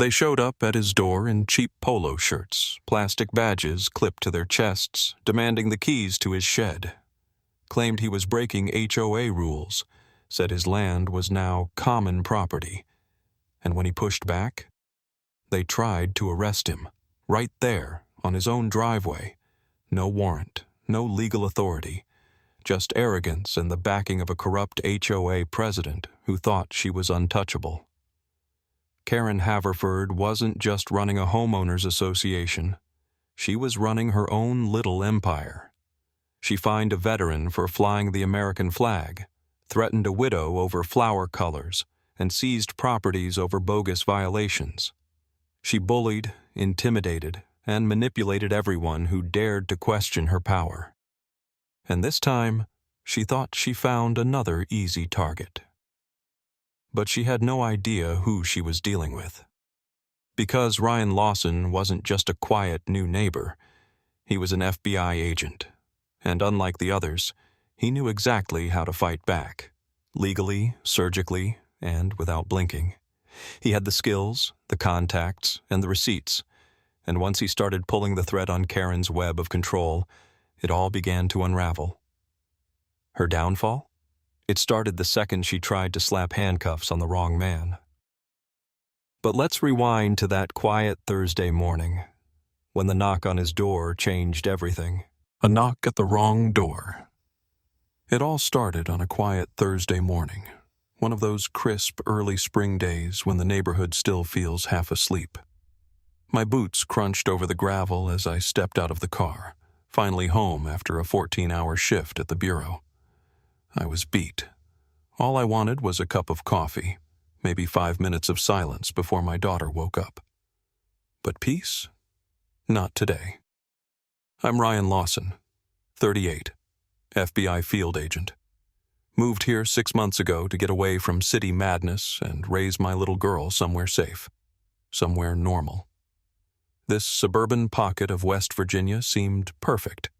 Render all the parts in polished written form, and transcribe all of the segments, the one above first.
They showed up at his door in cheap polo shirts, plastic badges clipped to their chests, demanding the keys to his shed. Claimed he was breaking HOA rules, said his land was now common property. And when he pushed back, they tried to arrest him, right there, on his own driveway. No warrant, no legal authority, just arrogance and the backing of a corrupt HOA president who thought she was untouchable. Karen Haverford wasn't just running a homeowners association. She was running her own little empire. She fined a veteran for flying the American flag, threatened a widow over flower colors, and seized properties over bogus violations. She bullied, intimidated, and manipulated everyone who dared to question her power. And this time, she thought she found another easy target. But she had no idea who she was dealing with. Because Ryan Lawson wasn't just a quiet new neighbor, he was an FBI agent. And unlike the others, he knew exactly how to fight back, legally, surgically, and without blinking. He had the skills, the contacts, and the receipts, and once he started pulling the thread on Karen's web of control, it all began to unravel. Her downfall? It started the second she tried to slap handcuffs on the wrong man. But let's rewind to that quiet Thursday morning, when the knock on his door changed everything. A knock at the wrong door. It all started on a quiet Thursday morning, one of those crisp early spring days when the neighborhood still feels half asleep. My boots crunched over the gravel as I stepped out of the car, finally home after a 14-hour shift at the bureau. I was beat. All I wanted was a cup of coffee, maybe 5 minutes of silence before my daughter woke up. But peace? Not today. I'm Ryan Lawson, 38, FBI field agent. Moved here 6 months ago to get away from city madness and raise my little girl somewhere safe, somewhere normal. This suburban pocket of West Virginia seemed perfect.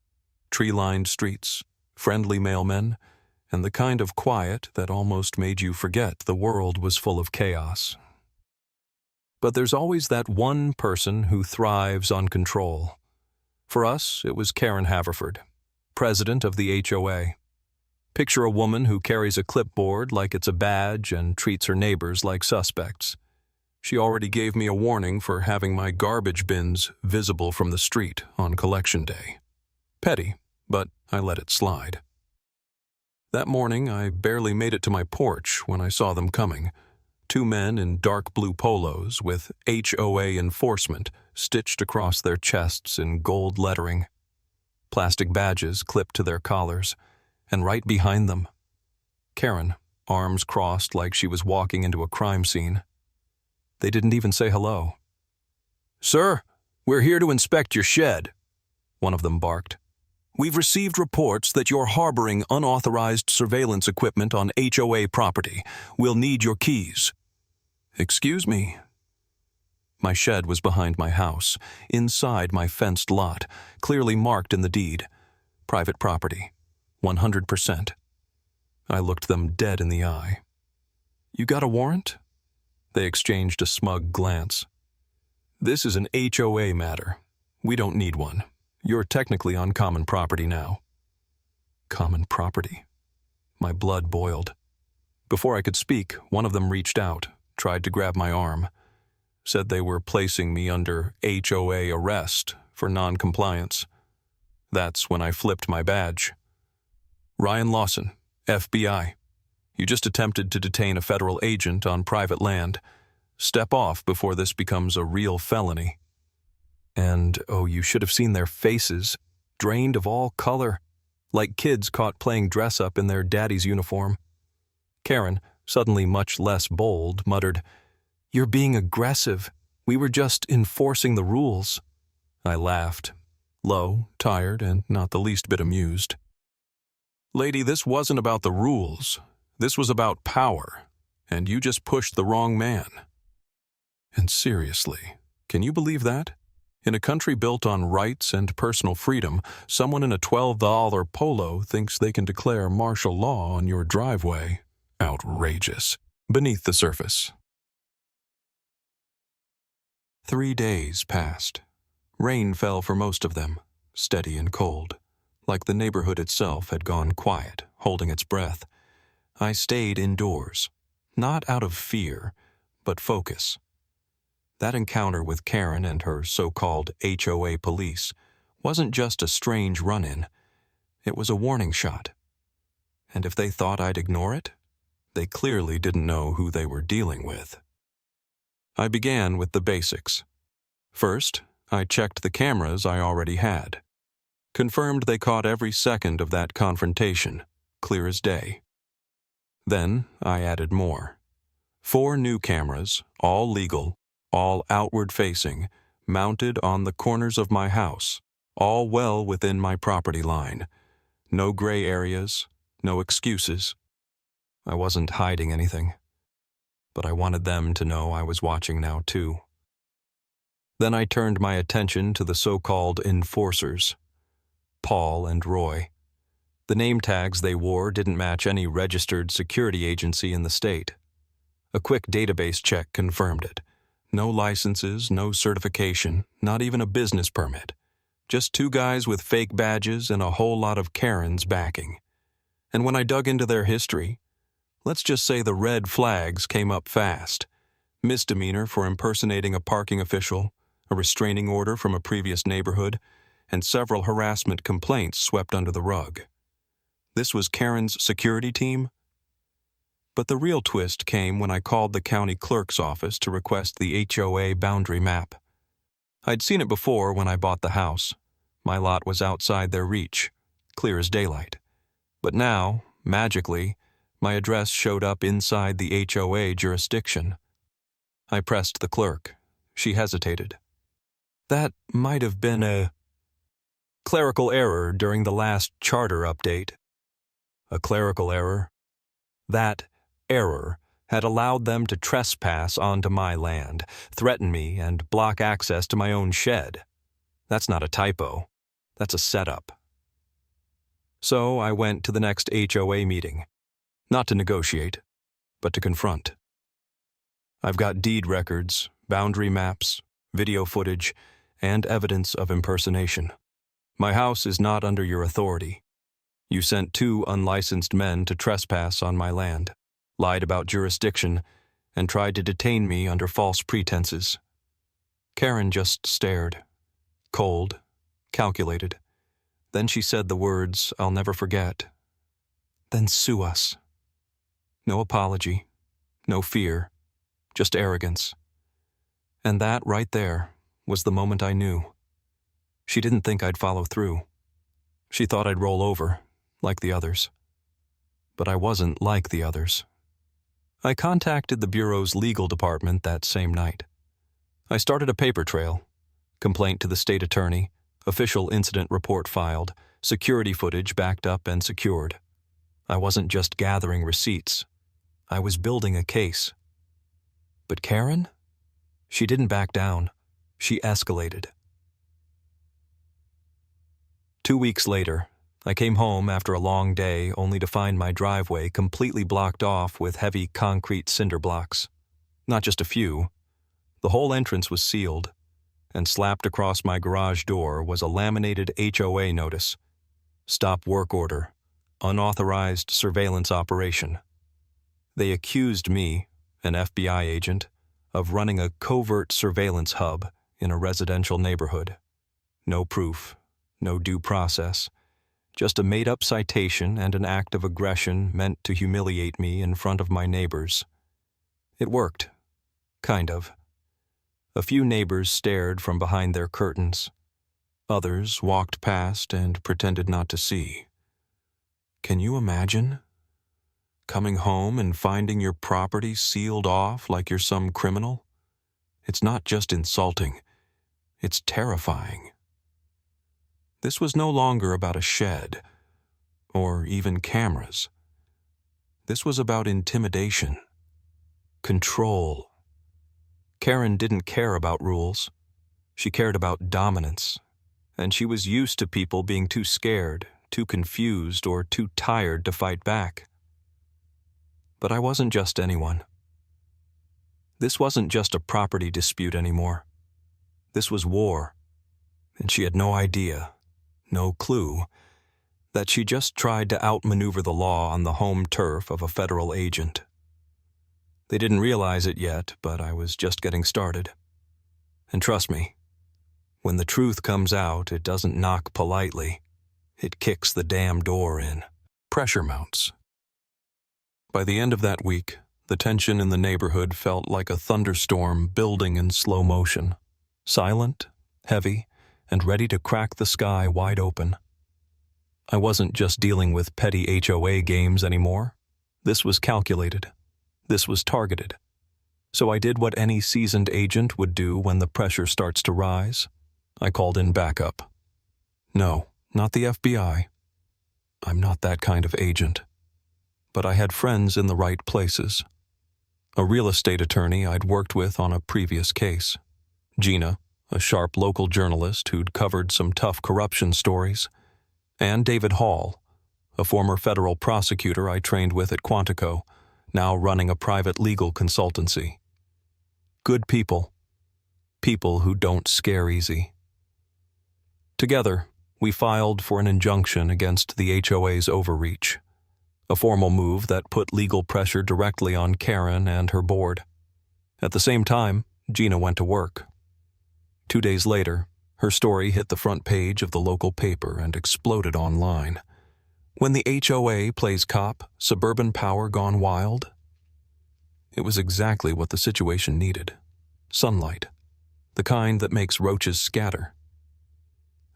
Tree-lined streets, friendly mailmen, and the kind of quiet that almost made you forget the world was full of chaos. But there's always that one person who thrives on control. For us, it was Karen Haverford, president of the HOA. Picture a woman who carries a clipboard like it's a badge and treats her neighbors like suspects. She already gave me a warning for having my garbage bins visible from the street on collection day. Petty, but I let it slide. That morning, I barely made it to my porch when I saw them coming. 2 men in dark blue polos with HOA enforcement stitched across their chests in gold lettering. Plastic badges clipped to their collars, and right behind them, Karen, arms crossed like she was walking into a crime scene. They didn't even say hello. "Sir, we're here to inspect your shed," one of them barked. "We've received reports that you're harboring unauthorized surveillance equipment on HOA property. We'll need your keys." "Excuse me." My shed was behind my house, inside my fenced lot, clearly marked in the deed. Private property, 100%. I looked them dead in the eye. "You got a warrant?" They exchanged a smug glance. "This is an HOA matter. We don't need one. You're technically on common property now." Common property? My blood boiled. Before I could speak, one of them reached out, tried to grab my arm, said they were placing me under HOA arrest for non-compliance. That's when I flipped my badge. "Ryan Lawson, FBI. You just attempted to detain a federal agent on private land. Step off before this becomes a real felony." And, oh, you should have seen their faces, drained of all color, like kids caught playing dress-up in their daddy's uniform. Karen, suddenly much less bold, muttered, "You're being aggressive. We were just enforcing the rules." I laughed, low, tired, and not the least bit amused. "Lady, this wasn't about the rules. This was about power, and you just pushed the wrong man." And seriously, can you believe that? In a country built on rights and personal freedom, someone in a $12 polo thinks they can declare martial law on your driveway. Outrageous. Beneath the surface, 3 days passed. Rain fell for most of them, steady and cold, like the neighborhood itself had gone quiet, holding its breath. I stayed indoors, not out of fear, but focus. That encounter with Karen and her so-called HOA police wasn't just a strange run-in. It was a warning shot. And if they thought I'd ignore it, they clearly didn't know who they were dealing with. I began with the basics. First, I checked the cameras I already had. Confirmed they caught every second of that confrontation, clear as day. Then I added more. 4 new cameras, all legal, all outward-facing, mounted on the corners of my house, all well within my property line. No gray areas, no excuses. I wasn't hiding anything, but I wanted them to know I was watching now too. Then I turned my attention to the so-called enforcers, Paul and Roy. The name tags they wore didn't match any registered security agency in the state. A quick database check confirmed it. No licenses, no certification, not even a business permit. Just 2 guys with fake badges and a whole lot of Karens backing. And when I dug into their history, let's just say the red flags came up fast. Misdemeanor for impersonating a parking official, a restraining order from a previous neighborhood, and several harassment complaints swept under the rug. This was Karen's security team? But the real twist came when I called the county clerk's office to request the HOA boundary map. I'd seen it before when I bought the house. My lot was outside their reach, clear as daylight. But now, magically, my address showed up inside the HOA jurisdiction. I pressed the clerk. She hesitated. That might have been a clerical error during the last charter update. A clerical error? That error had allowed them to trespass onto my land, threaten me, and block access to my own shed. That's not a typo. That's a setup. So I went to the next HOA meeting, not to negotiate, but to confront. I've got deed records, boundary maps, video footage, and evidence of impersonation. My house is not under your authority. You sent 2 unlicensed men to trespass on my land, lied about jurisdiction, and tried to detain me under false pretenses. Karen just stared, cold, calculated. Then she said the words I'll never forget. Then sue us. No apology, no fear, just arrogance. And that right there was the moment I knew. She didn't think I'd follow through. She thought I'd roll over, like the others. But I wasn't like the others. I contacted the Bureau's legal department that same night. I started a paper trail, complaint to the state attorney, official incident report filed, security footage backed up and secured. I wasn't just gathering receipts. I was building a case. But Karen? She didn't back down. She escalated. 2 weeks later, I came home after a long day only to find my driveway completely blocked off with heavy concrete cinder blocks. Not just a few. The whole entrance was sealed, and slapped across my garage door was a laminated HOA notice. Stop work order. Unauthorized surveillance operation. They accused me, an FBI agent, of running a covert surveillance hub in a residential neighborhood. No proof, no due process. Just a made-up citation and an act of aggression meant to humiliate me in front of my neighbors. It worked. Kind of. A few neighbors stared from behind their curtains. Others walked past and pretended not to see. Can you imagine? Coming home and finding your property sealed off like you're some criminal? It's not just insulting. It's terrifying. This was no longer about a shed, or even cameras. This was about intimidation, control. Karen didn't care about rules. She cared about dominance, and she was used to people being too scared, too confused, or too tired to fight back. But I wasn't just anyone. This wasn't just a property dispute anymore. This was war, and she had no idea, no clue, that she just tried to outmaneuver the law on the home turf of a federal agent. They didn't realize it yet, but I was just getting started. And trust me, when the truth comes out, it doesn't knock politely. It kicks the damn door in. Pressure mounts. By the end of that week, the tension in the neighborhood felt like a thunderstorm building in slow motion. Silent, heavy, and ready to crack the sky wide open. I wasn't just dealing with petty HOA games anymore. This was calculated. This was targeted. So I did what any seasoned agent would do when the pressure starts to rise. I called in backup. No, not the FBI. I'm not that kind of agent. But I had friends in the right places. A real estate attorney I'd worked with on a previous case. Gina, a sharp local journalist who'd covered some tough corruption stories. And David Hall, a former federal prosecutor I trained with at Quantico, now running a private legal consultancy. Good people. People who don't scare easy. Together, we filed for an injunction against the HOA's overreach, a formal move that put legal pressure directly on Karen and her board. At the same time, Gina went to work. 2 days later, her story hit the front page of the local paper and exploded online. When the HOA plays cop, suburban power gone wild? It was exactly what the situation needed. Sunlight. The kind that makes roaches scatter.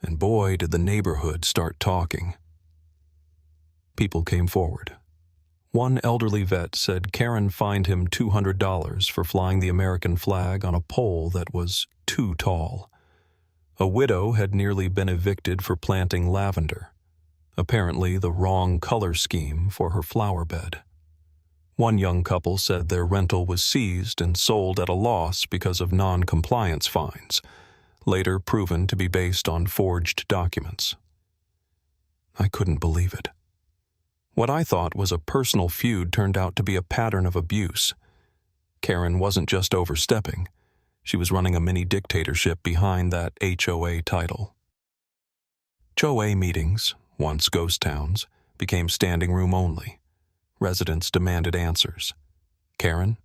And boy, did the neighborhood start talking. People came forward. One elderly vet said Karen fined him $200 for flying the American flag on a pole that was too tall. A widow had nearly been evicted for planting lavender, apparently the wrong color scheme for her flower bed. One young couple said their rental was seized and sold at a loss because of non-compliance fines, later proven to be based on forged documents. I couldn't believe it. What I thought was a personal feud turned out to be a pattern of abuse. Karen wasn't just overstepping. She was running a mini dictatorship behind that HOA title. HOA meetings, once ghost towns, became standing room only. Residents demanded answers. Karen?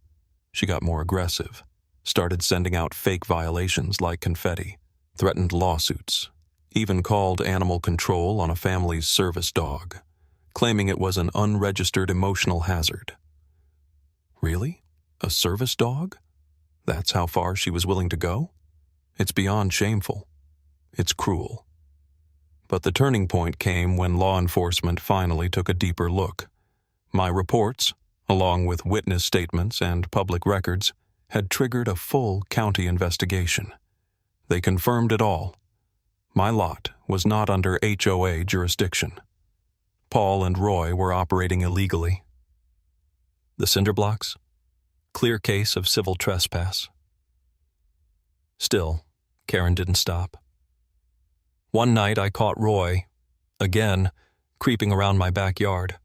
She got more aggressive, started sending out fake violations like confetti, threatened lawsuits, even called animal control on a family's service dog, claiming it was an unregistered emotional hazard. Really? A service dog? That's how far she was willing to go? It's beyond shameful. It's cruel. But the turning point came when law enforcement finally took a deeper look. My reports, along with witness statements and public records, had triggered a full county investigation. They confirmed it all. My lot was not under HOA jurisdiction. Paul and Roy were operating illegally. The cinder blocks? Clear case of civil trespass. Still, Karen didn't stop. One night I caught Roy, again, creeping around my backyard.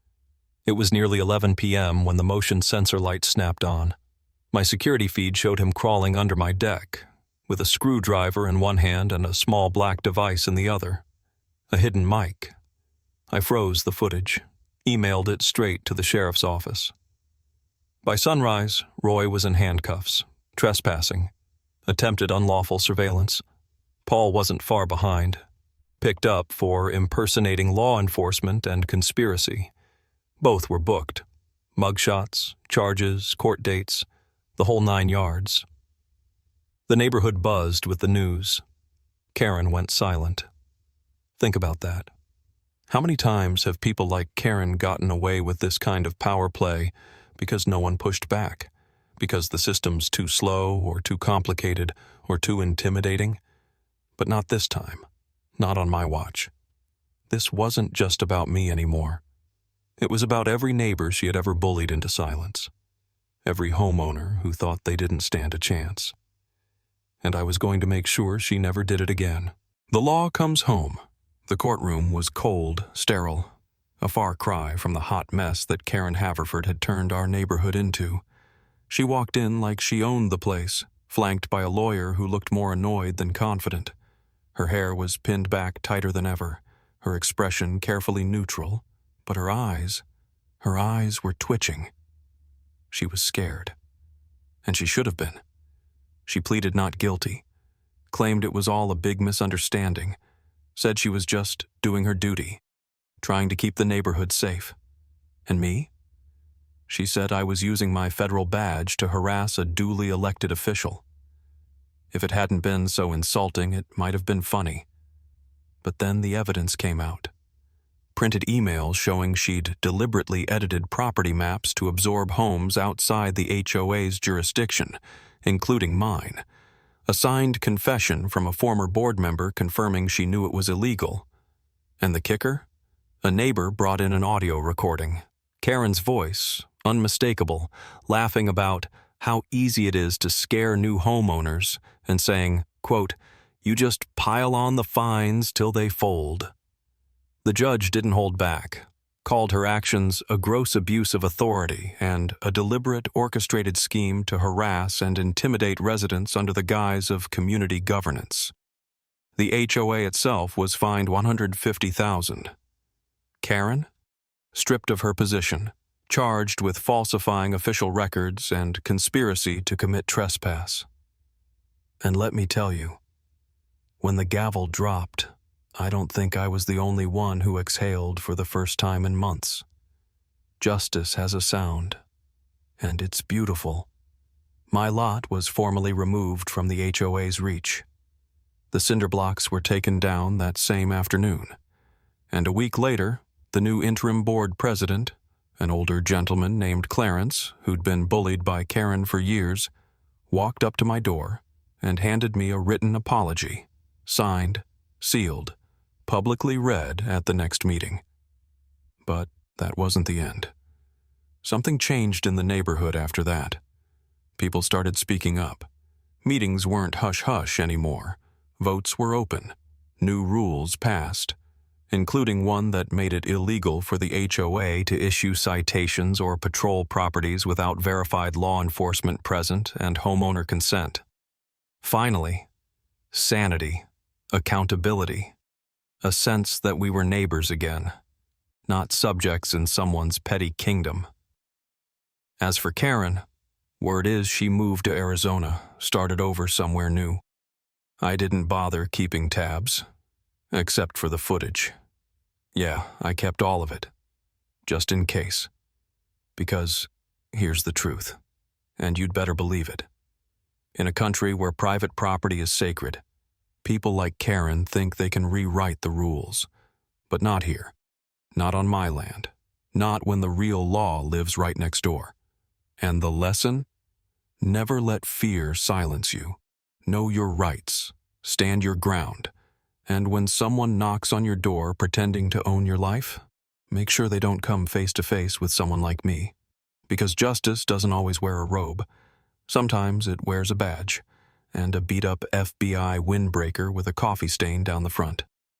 It was nearly 11 p.m. when the motion sensor light snapped on. My security feed showed him crawling under my deck, with a screwdriver in one hand and a small black device in the other. A hidden mic. I froze the footage, emailed it straight to the sheriff's office. By sunrise, Roy was in handcuffs, trespassing, attempted unlawful surveillance. Paul wasn't far behind, picked up for impersonating law enforcement and conspiracy. Both were booked. Mugshots, charges, court dates, the whole 9 yards. The neighborhood buzzed with the news. Karen went silent. Think about that. How many times have people like Karen gotten away with this kind of power play because no one pushed back, because the system's too slow or too complicated or too intimidating? But not this time. Not on my watch. This wasn't just about me anymore. It was about every neighbor she had ever bullied into silence. Every homeowner who thought they didn't stand a chance. And I was going to make sure she never did it again. The law comes home. The courtroom was cold, sterile, a far cry from the hot mess that Karen Haverford had turned our neighborhood into. She walked in like she owned the place, flanked by a lawyer who looked more annoyed than confident. Her hair was pinned back tighter than ever, her expression carefully neutral, but her eyes were twitching. She was scared. And she should have been. She pleaded not guilty, claimed it was all a big misunderstanding, said she was just doing her duty, trying to keep the neighborhood safe. And me? She said I was using my federal badge to harass a duly elected official. If it hadn't been so insulting, it might have been funny. But then the evidence came out. Printed emails showing she'd deliberately edited property maps to absorb homes outside the HOA's jurisdiction, including mine. A signed confession from a former board member confirming she knew it was illegal. And the kicker? A neighbor brought in an audio recording. Karen's voice, unmistakable, laughing about how easy it is to scare new homeowners and saying, quote, "You just pile on the fines till they fold." The judge didn't hold back, called her actions a gross abuse of authority and a deliberate, orchestrated scheme to harass and intimidate residents under the guise of community governance. The HOA itself was fined $150,000. Karen? Stripped of her position, charged with falsifying official records and conspiracy to commit trespass. And let me tell you, when the gavel dropped, I don't think I was the only one who exhaled for the first time in months. Justice has a sound, and it's beautiful. My lot was formally removed from the HOA's reach. The cinder blocks were taken down that same afternoon, and a week later, the new interim board president, an older gentleman named Clarence, who'd been bullied by Karen for years, walked up to my door and handed me a written apology, signed, sealed, publicly read at the next meeting. But that wasn't the end. Something changed in the neighborhood after that. People started speaking up. Meetings weren't hush-hush anymore. Votes were open. New rules passed, including one that made it illegal for the HOA to issue citations or patrol properties without verified law enforcement present and homeowner consent. Finally, sanity, accountability, a sense that we were neighbors again, not subjects in someone's petty kingdom. As for Karen, word is she moved to Arizona, started over somewhere new. I didn't bother keeping tabs, except for the footage. Yeah, I kept all of it, just in case. Because here's the truth, and you'd better believe it. In a country where private property is sacred, people like Karen think they can rewrite the rules. But not here. Not on my land. Not when the real law lives right next door. And the lesson? Never let fear silence you. Know your rights. Stand your ground. And when someone knocks on your door pretending to own your life, make sure they don't come face to face with someone like me. Because justice doesn't always wear a robe. Sometimes it wears a badge, and a beat-up FBI windbreaker with a coffee stain down the front.